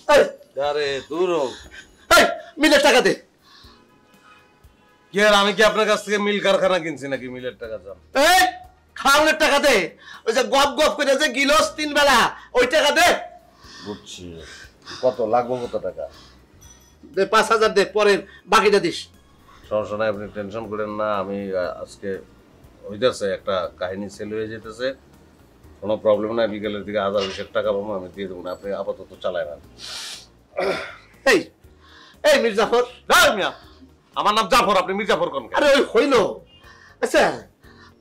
আরে দূর মিলের টাকা দে। কি আর আমি কি আপনার কাছ থেকে মিল কারখানা কিনছি নাকি মিলের টাকা চান? খাওয়ানোর টাকা দে, ওই যে গপ গপ করে যে গিলস 3 বেলা ওই টাকা দে। বুঝছি, কত লাগবে, কত টাকা? দে 5000 দে, পরের বাকিটা দিস। সমস্যা নাই, আপনি টেনশন করেন না। আমি আজকে হইতেছে একটা কাহিনী সেল হয়ে যেতেছে, কোনো প্রবলেম নাই। বিকেলের দিকে 1000-20 টাকা পাবো, আমি দিয়ে দেবো না। আপনি আপাতত চালায় না। এই এই মির্জাফর। মিয়া, আমার নাম জাফর, আপনি মির্জাফর কোন? আরে ওই হইলো। আচ্ছা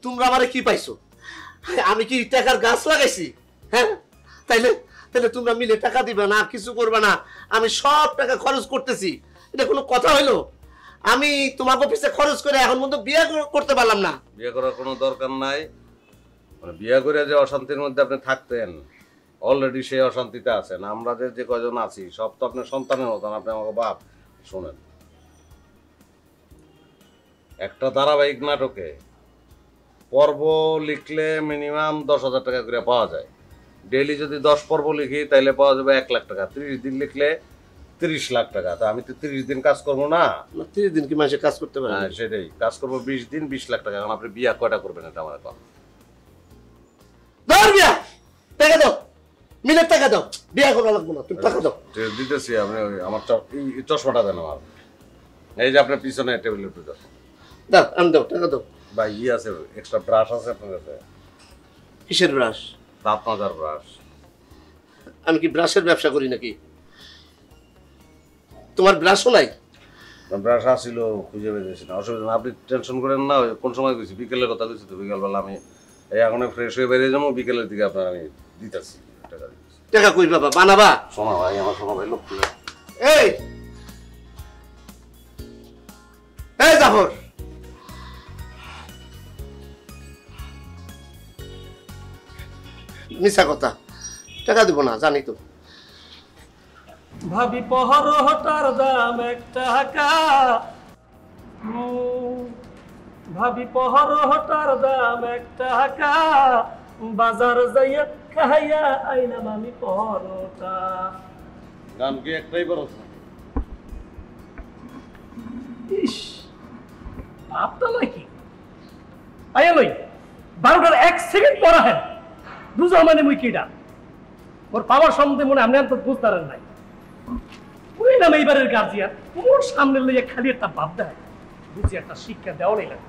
তোমরা আমারে কি পাইছো? আমি কি টাকার গাছ লাগাইছি? হ্যাঁ, তাইলে তাহলে তোমরা মিলে টাকা দিবে না, কিছু করবে না, আমি সব টাকা খরচ করতেছি, এটা কোনো কথা হইলো? আমি তোমাকে পিছে খরচ করে এখন পর্যন্ত বিয়ে করতে পারলাম না। বিয়ে করার কোনো দরকার নাই। মানে বিয়ে করে যে অশান্তির মধ্যে আপনি থাকতেন, অলরেডি সেই অশান্তিতে আছেন। আমরা যে কয়জন আছি সব তো আপনার সন্তানের মতন, আপনি আমাকে বাপ। শোনেন, একটা ধারাবাহিক নাটকে পর্ব লিখলে মিনিমাম 10,000 টাকা করে পাওয়া যায়। ডেইলি যদি 10 পর্ব লিখি তাহলে পাওয়া যাবে 1 লাখ টাকা। 30 দিন লিখলে 30 লাখ টাকা। তা আমি তো 30 দিন কাজ করবো না। 30 দিন কি মাসে কাজ করতে পারে? হ্যাঁ সেটাই, কাজ করবো 20 দিন, 20 লাখ টাকা। এখন আপনি বিয়া কয়টা করবেন এটা আমার এখন? ধর বিয়া, টাকা দাও, মিলের টাকা দাও, বিয়া করা লাগবে না, তুমি টাকা দাও। দিতেছি। আপনি আমার চশমাটা দেন আমার, এই যে আপনার পিছনে টেবিলের উপর দাও। দাও, আমি দাও, টাকা দাও। ভাই আছে, এক্সট্রা ব্রাশ আছে আপনার কাছে? কিসের ব্রাশ? দাঁত মাজার ব্রাশ। আমি কি ব্রাশের ব্যবসা করি নাকি? তোমার ব্রাশও নাই? ব্রাশ আসছিল, খুঁজে পেয়েছি না। অসুবিধা না, আপনি টেনশন করেন না। কোন সময় গেছি? বিকেলের কথা গেছি তো। বিকেলবেলা আমি এই এখন ফ্রেশ হয়ে বেরিয়ে যাবো, বিকেলের দিকে আপনার আমি দিতেছি টাকা। টাকা কই বাবা বানাবা? শোনা ভাই, আমার শোনা ভাই, লোক এই এই জাফর, মিছা কথা, টাকা দিব না জানি তো। ভাবি পহরটার দাম 1 টাকা, ভাবি পহরটার দাম 1 টাকা, বাজার যাইয়া খাইয়া আইলাম আমি পহরটা। গান কি একটাই বরস? ইস, আপটা নাকি আইয়া লই 12টার 1 সেকেন্ড পর আহেন, বুঝো মানে মুই কিডা। ওর পাওয়ার সম্বন্ধে মনে আপনি তো বুঝতে পারেন নাই। ওই নাম এইবারের গার্জিয়ান, ওর সামনে লইয়া খালি একটা ভাব দেয়, বুঝি একটা শিক্ষা দেওয়া নেই লাগে।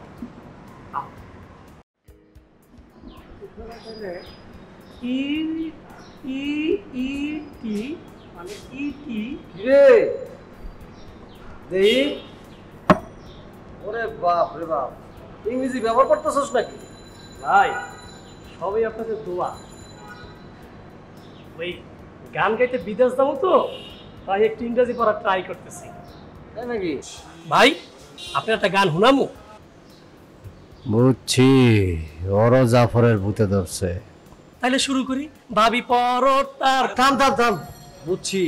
মানে ইটি রে দেই। ওরে বাপ রে বাপ, ইংরেজি ব্যবহার করতেছস নাকি? ভাই সবই আপনাদের দোয়া। ওই গান গাইতে বিদেশ যাবো তো, তাই একটু ইংরেজি পড়ার ট্রাই করতেছি। তাই নাকি? ভাই আপনি একটা গান শুনামু? বুঝছি, ওরও জাফরের ভূতে ধরছে। তাহলে শুরু করি। ভাবি পরটার। থাম থাম থাম, বুঝছি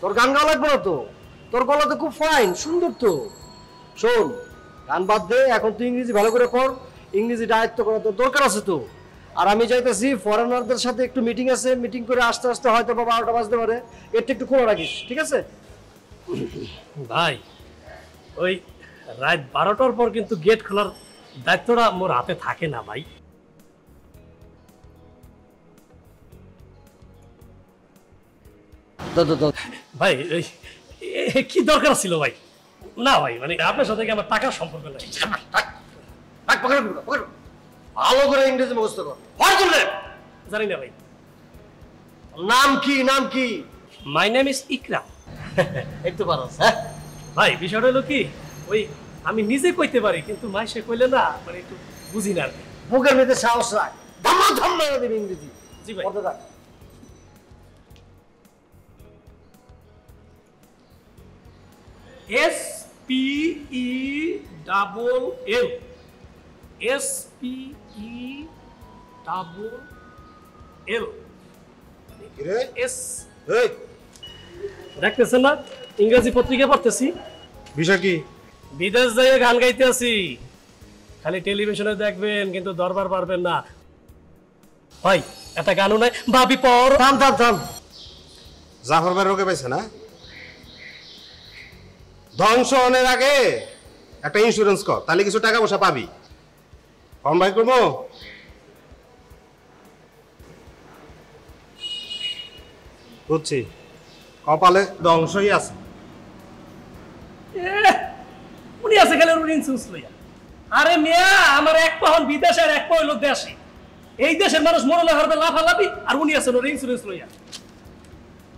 তোর গান গাওয়া লাগবে না তো, তোর গলা তো খুব ফাইন, সুন্দর তো। শোন, গান বাদ দে, এখন তুই ইংরেজি ভালো করে পড়। ইংরেজি আয়ত্ত করা তোর দরকার আছে তো। আর আমি যাইতেছি ফরেনারদের সাথে একটু মিটিং আছে, মিটিং করে আসতে আসতে হয়তো বা 12টা বাজতে পারে। এটা একটু খোলা রাখিস, ঠিক আছে? ভাই ওই রাত 12টার পর কিন্তু গেট খোলার দায়িত্বটা মোর হাতে থাকে না ভাই। ভাই কি দরকার ছিল ভাই? না ভাই, মানে আপনার সাথে কি আমার টাকার সম্পর্ক নাই। ভালো করে ইংরেজি মুখস্থ কর। জানি না ভাই। নাম কি? নাম কি? মাই নেম ইজ ইকরাম। একটু পারস? হ্যাঁ ভাই বিষয়টা হলো কি, ওই আমি নিজে কইতে পারি কিন্তু মাইসে কইলে না মানে একটু বুঝি না আর কি। বুকের মধ্যে সাহস রাখ, ধাম্মা ধাম্মা দেবে ইংরেজি। জি ভাই। পড়তে থাক। SPELL SPELL S. দেখতেছেন না ইংরেজি পত্রিকা পড়তেছি। বিষয় কি? বিদেশ যাইয়ে গান গাইতে আছি। খালি টেলিভিশনে দেখবেন কিন্তু দরবার পারবেন না ভাই। একটা গানও নাই। ভাবি পর। থাম থাম থাম, জাফর ভাই রোগে পাইছে না? ধ্বংস হওয়ার আগে একটা ইন্স্যুরেন্স কর, তাহলে কিছু টাকা পয়সা পাবি। ফর্ম বাই করবো? বুঝছি, কপালে ধ্বংসই আছে। উনি আছে গেলে ইন্স্যুরেন্স লইয়া। আরে মিয়া, আমার এক পাহন বিদেশে আর এক পা হইল দেশে। এই দেশের মানুষ মনে না হারবে লাফালাফি, আর উনি আছেন ওর ইন্স্যুরেন্স লইয়া।